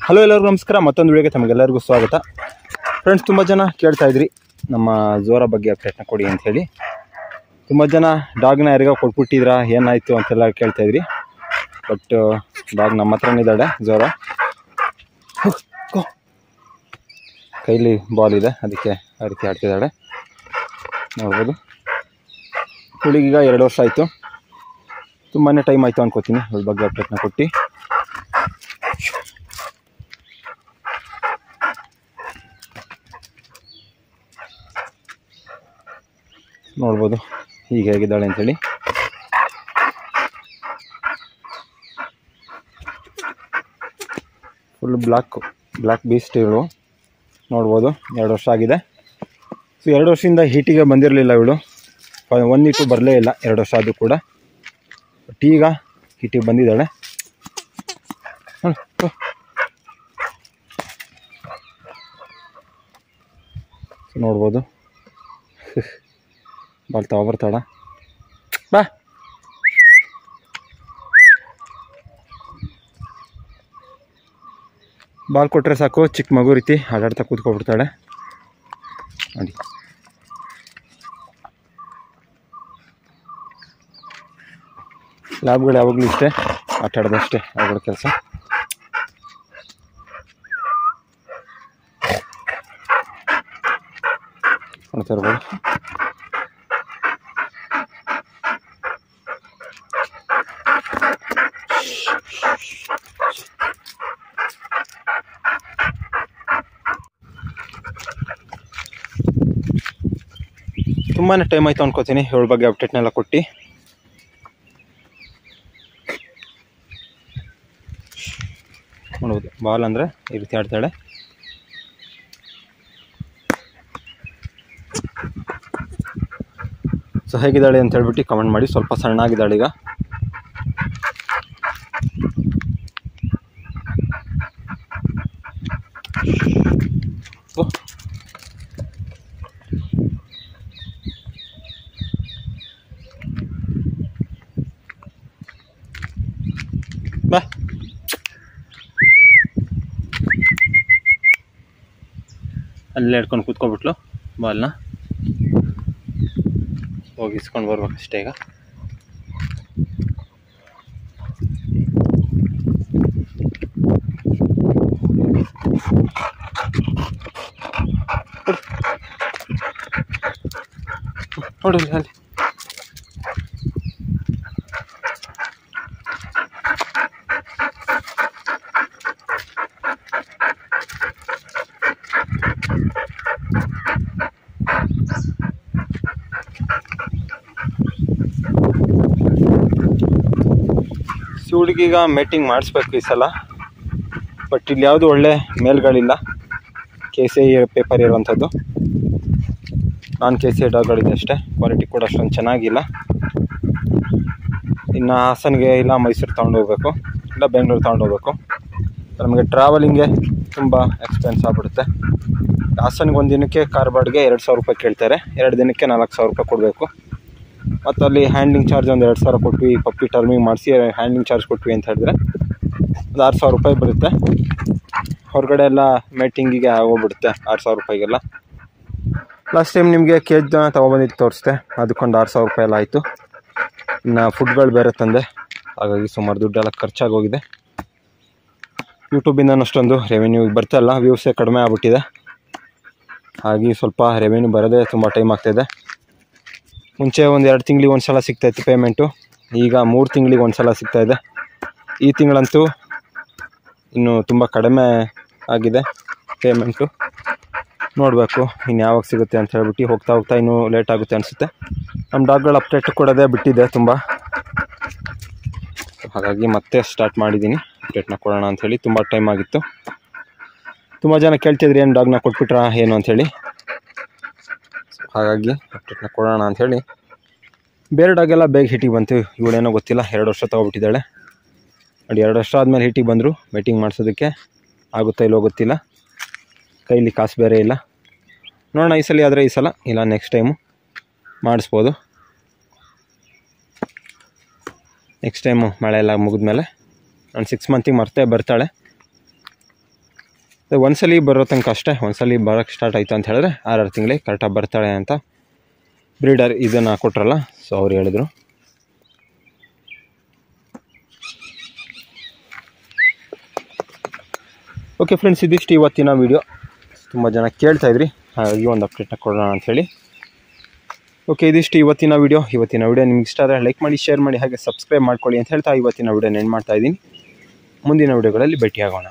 Hello ಎಲ್ಲರಿಗೂ ನಮಸ್ಕಾರ. ಮತ್ತೊಂದು ವಿಡಿಯೋಗೆ ತಮಗೆಲ್ಲರಿಗೂ ಸ್ವಾಗತ. ಫ್ರೆಂಡ್ಸ್, ತುಂಬ ಜನ ಕೇಳ್ತಾ ಇದ್ರಿ ನಮ್ಮ ಝೋರಾ ಬಗ್ಗೆ ಅಪ್ಡೇಟ್ನ ಕೊಡಿ ಅಂತ ಹೇಳಿ. ತುಂಬ ಜನ ಡಾಗ್ನ ಯಾರಿಗೋ ಕೊಟ್ಬಿಟ್ಟಿದ್ರಾ, ಏನಾಯಿತು ಅಂತೆಲ್ಲ ಕೇಳ್ತಾ ಇದ್ರಿ. ಬಟ್ ಡಾಗ್ ನಮ್ಮ ಹತ್ರನೇ ಇದ್ದಾಳೆ. ಝೋರಾ ಕೈಲಿ ಬಾಲ್ ಇದೆ, ಅದಕ್ಕೆ ಆ ರೀತಿ ಆಡ್ತಿದ್ದಾಳೆ. ನೋಡ್ಬೋದು. ಹುಡುಗೀಗ 2 ವರ್ಷ ಆಯಿತು. ತುಂಬಾ ಟೈಮ್ ಆಯಿತು ಅನ್ಕೋತೀನಿ ಇವ್ರ ಬಗ್ಗೆ ಅಪ್ಡೇಟ್ನ ಕೊಟ್ಟು. ನೋಡ್ಬೋದು ಹೀಗೆ ಹೇಗಿದ್ದಾಳೆ ಅಂಥೇಳಿ. ಫುಲ್ ಬ್ಲ್ಯಾಕ್ ಬೀಸ್ಟ್ ಇವಳು. ನೋಡ್ಬೋದು 2 ವರ್ಷ ಆಗಿದೆ. ಸೊ 2 ವರ್ಷದಿಂದ ಹೀಟಿಗೆ ಬಂದಿರಲಿಲ್ಲ ಇವಳು. 1 ಹೀಟು ಬರಲೇ ಇಲ್ಲ 2 ವರ್ಷ ಆದರೂ ಕೂಡ. ಬಟ್ ಈಗ ಹೀಟಿಗೆ ಬಂದಿದ್ದಾಳೆ. ನೋಡ್ಬೋದು. ಬಾಲ್ ತಗೊಬರ್ತಾಳ. ಬಾ. ಬಾಲ್ ಕೊಟ್ಟರೆ ಸಾಕು, ಚಿಕ್ಕ ಮಗು ರೀತಿ ಆಟಾಡ್ತಾ ಕೂತ್ಕೊಬಿಡ್ತಾಳೆ ನೋಡಿ. ಲ್ಯಾಬ್ಗಳು ಯಾವಾಗಲೂ ಇಷ್ಟೇ, ಆಟಾಡೋದಷ್ಟೇ ಅವುಗಳ ಕೆಲಸ. ನೋಡ್ತಾ ಇರ್ಬೋದು. ತುಂಬಾ ಟೈಮ್ ಆಯಿತು ಅನ್ಕೋತೀನಿ ಇವಳ ಬಗ್ಗೆ ಅಪ್ಡೇಟ್ನೆಲ್ಲ ಕೊಟ್ಟು. ನೋಡ್ಬೋದು, ಬಾಲ್ ಅಂದರೆ ಈ ರೀತಿ ಆಡ್ತಾಳೆ. ಸೊ ಹೇಗಿದ್ದಾಳೆ ಅಂತ ಹೇಳ್ಬಿಟ್ಟು ಕಮೆಂಟ್ ಮಾಡಿ. ಸ್ವಲ್ಪ ಸಣ್ಣಾಗಿದ್ದಾಳೆ ಈಗ. ಬಾ. ಅಲ್ಲೇ ಹಿಡ್ಕೊಂಡು ಕೂತ್ಕೊಬಿಟ್ಲು. ಬಾಲ್ನ ಹೋಗಿ ಇಸ್ಕೊಂಡು ಬರ್ಬೇಕಷ್ಟೇ ಈಗ. ನೋಡಿ ಅಲ್ಲಿ ಹುಡುಗೀಗ ಮೇಟಿಂಗ್ ಮಾಡಿಸ್ಬೇಕು ಈ ಸಲ. ಬಟ್ ಇಲ್ಲಿ ಯಾವುದು ಒಳ್ಳೆ ಮೇಲ್ಗಳಿಲ್ಲ. KCI ಪೇಪರ್ ಇರುವಂಥದ್ದು. ನಾನ್ KCI ಡಾಗ್ಗಳಿದೆ ಅಷ್ಟೇ. ಕ್ವಾಲಿಟಿ ಕೂಡ ಅಷ್ಟೊಂದು ಚೆನ್ನಾಗಿಲ್ಲ. ಇನ್ನು ಹಾಸನ್ಗೆ ಇಲ್ಲ ಮೈಸೂರು ತೊಗೊಂಡೋಗ್ಬೇಕು, ಇಲ್ಲ ಬೆಂಗಳೂರು ತೊಗೊಂಡೋಗ್ಬೇಕು. ನಮಗೆ ಟ್ರಾವೆಲಿಂಗ್ಗೆ ತುಂಬ ಎಕ್ಸ್ಪೆನ್ಸ್ ಆಗ್ಬಿಡುತ್ತೆ. ಹಾಸನ್ಗೆ 1 ದಿನಕ್ಕೆ ಕಾರ್ ಬಾಡಿಗೆ 2,000 ರೂಪಾಯಿ ಕೇಳ್ತಾರೆ. 2 ದಿನಕ್ಕೆ 4,000 ರೂಪಾಯಿ ಕೊಡಬೇಕು. ಮತ್ತು ಅಲ್ಲಿ ಹ್ಯಾಂಡ್ಲಿಂಗ್ ಚಾರ್ಜ್ ಒಂದು 2,000 ಕೊಟ್ವಿ. ಪಪ್ಪಿ ಟರ್ಮಿಂಗ್ ಮಾಡಿಸಿ ಹ್ಯಾಂಡ್ಲಿಂಗ್ ಚಾರ್ಜ್ ಕೊಟ್ವಿ ಅಂತ ಹೇಳಿದ್ರೆ ಒಂದು 6,000 ರೂಪಾಯಿ ಬರುತ್ತೆ. ಹೊರಗಡೆ ಎಲ್ಲ ಮೇಟಿಂಗಿಗೆ ಆಗೋಗ್ಬಿಡುತ್ತೆ 6,000 ರೂಪಾಯಿಗೆಲ್ಲ. ಲಾಸ್ಟ್ ಟೈಮ್ ನಿಮಗೆ ಕೇಜ್ನ ತೊಗೊಬಂದಿದ್ದು ತೋರಿಸ್ದೆ, ಅದಕ್ಕೊಂದು 6,000 ರೂಪಾಯಿ ಎಲ್ಲ ಆಯಿತು. ಇನ್ನು ಫುಡ್ಗಳು ಬೇರೆ ತಂದೆ, ಹಾಗಾಗಿ ಸುಮಾರು ದುಡ್ಡೆಲ್ಲ ಖರ್ಚಾಗೋಗಿದೆ. ಯೂಟ್ಯೂಬಿಂದ ಅಷ್ಟೊಂದು ರೆವೆನ್ಯೂ ಬರ್ತಾಯಿಲ್ಲ, ವ್ಯೂಸೇ ಕಡಿಮೆ ಆಗ್ಬಿಟ್ಟಿದೆ. ಹಾಗೆ ಸ್ವಲ್ಪ ರೆವೆನ್ಯೂ ಬರೋದೇ ತುಂಬ ಟೈಮ್ ಆಗ್ತಾಯಿದೆ. ಮುಂಚೆ ಒಂದು 2 ತಿಂಗಳಿಗೆ ಒಂದು ಸಲ ಸಿಗ್ತಾಯಿತ್ತು ಪೇಮೆಂಟು, ಈಗ 3 ತಿಂಗಳಿಗೆ ಒಂದು ಸಲ ಸಿಗ್ತಾಯಿದೆ. ಈ ತಿಂಗಳಂತೂ ಇನ್ನು ತುಂಬ ಕಡಿಮೆ ಆಗಿದೆ ಪೇಮೆಂಟು. ನೋಡಬೇಕು ಇನ್ನು ಯಾವಾಗ ಸಿಗುತ್ತೆ ಅಂತ ಹೇಳ್ಬಿಟ್ಟು. ಹೋಗ್ತಾ ಇನ್ನೂ ಲೇಟ್ ಆಗುತ್ತೆ ಅನಿಸುತ್ತೆ. ನಮ್ಮ ಡಾಗ್ಗಳ ಅಪ್ಡೇಟ್ ಕೊಡೋದೇ ಬಿಟ್ಟಿದೆ ತುಂಬ. ಹಾಗಾಗಿ ಮತ್ತೆ ಸ್ಟಾರ್ಟ್ ಮಾಡಿದ್ದೀನಿ ಅಪ್ಡೇಟ್ನ ಕೊಡೋಣ ಅಂಥೇಳಿ. ತುಂಬ ಟೈಮ್ ಆಗಿತ್ತು. ತುಂಬ ಜನ ಕೇಳ್ತಿದ್ರಿ ಏನು ಡಾಗ್ನ ಕೊಟ್ಬಿಟ್ರಾ ಏನು ಅಂಥೇಳಿ. ಹಾಗಾಗಿ ಅಪ್ಡೇಟ್ನ ಕೊಡೋಣ ಅಂಥೇಳಿ. ಬೇರೆ ಡಾಗೆಲ್ಲ ಬೇಗ ಹೀಟಿಗೆ ಬಂತು, ಇವಳೇನೋ ಗೊತ್ತಿಲ್ಲ 2 ವರ್ಷ ತೊಗೊಬಿಟ್ಟಿದ್ದಾಳೆ. ನೋಡಿ 2 ವರ್ಷ ಆದಮೇಲೆ ಹೀಟಿಗೆ ಬಂದರು. ಮೀಟಿಂಗ್ ಮಾಡಿಸೋದಕ್ಕೆ ಆಗುತ್ತಾ ಇಲ್ಲೋ ಗೊತ್ತಿಲ್ಲ. ಕೈಲಿ ಕಾಸು ಬೇರೆ ಇಲ್ಲ. ನೋಡೋಣ ಈ ಸಲ ಆದರೆ ಈ ಸಲ, ಇಲ್ಲ ನೆಕ್ಸ್ಟ್ ಟೈಮು ಮಾಡಿಸ್ಬೋದು. ನೆಕ್ಸ್ಟ್ ಟೈಮು ಮಳೆ ಎಲ್ಲ ಮುಗಿದ್ಮೇಲೆ ನಾನು 6 ಮಂತಿಗೆ ಬರ್ತಾಳೆ. ಒಂದ್ಸಲಿ ಬರೋ ತನಕ ಅಷ್ಟೇ. ಒಂದ್ಸಲಿ ಬರೋಕ್ಕೆ ಸ್ಟಾರ್ಟ್ ಆಯಿತು ಅಂತ ಹೇಳಿದ್ರೆ 6 ತಿಂಗಳಿಗೆ ಕರೆಕ್ಟಾಗಿ ಬರ್ತಾಳೆ ಅಂತ ಬ್ರೀಡರ್ ಇದನ್ನು ಕೊಟ್ರಲ್ಲ, ಸೊ ಅವ್ರು ಹೇಳಿದ್ರು. ಓಕೆ ಫ್ರೆಂಡ್ಸ್, ಇದಿಷ್ಟು ಇವತ್ತಿನ ವೀಡಿಯೋ. ತುಂಬ ಜನ ಕೇಳ್ತಾಯಿದ್ರಿ, ಹಾಗಾಗಿ ಒಂದು ಅಪ್ಡೇಟ್ನ ಕೊಡೋಣ ಅಂಥೇಳಿ. ಓಕೆ, ಇದಿಷ್ಟು ಇವತ್ತಿನ ವೀಡಿಯೋ ನಿಮ್ಗೆ ಇಷ್ಟ ಆದರೆ ಲೈಕ್ ಮಾಡಿ, ಶೇರ್ ಮಾಡಿ, ಹಾಗೆ ಸಬ್ಸ್ಕ್ರೈಬ್ ಮಾಡ್ಕೊಳ್ಳಿ ಅಂತ ಹೇಳ್ತಾ ಇವತ್ತಿನ ವೀಡಿಯೋನ ಎಂಡ್ ಮಾಡ್ತಾಯಿದ್ದೀನಿ. ಮುಂದಿನ ವೀಡಿಯೋಗಳಲ್ಲಿ ಭೇಟಿಯಾಗೋಣ.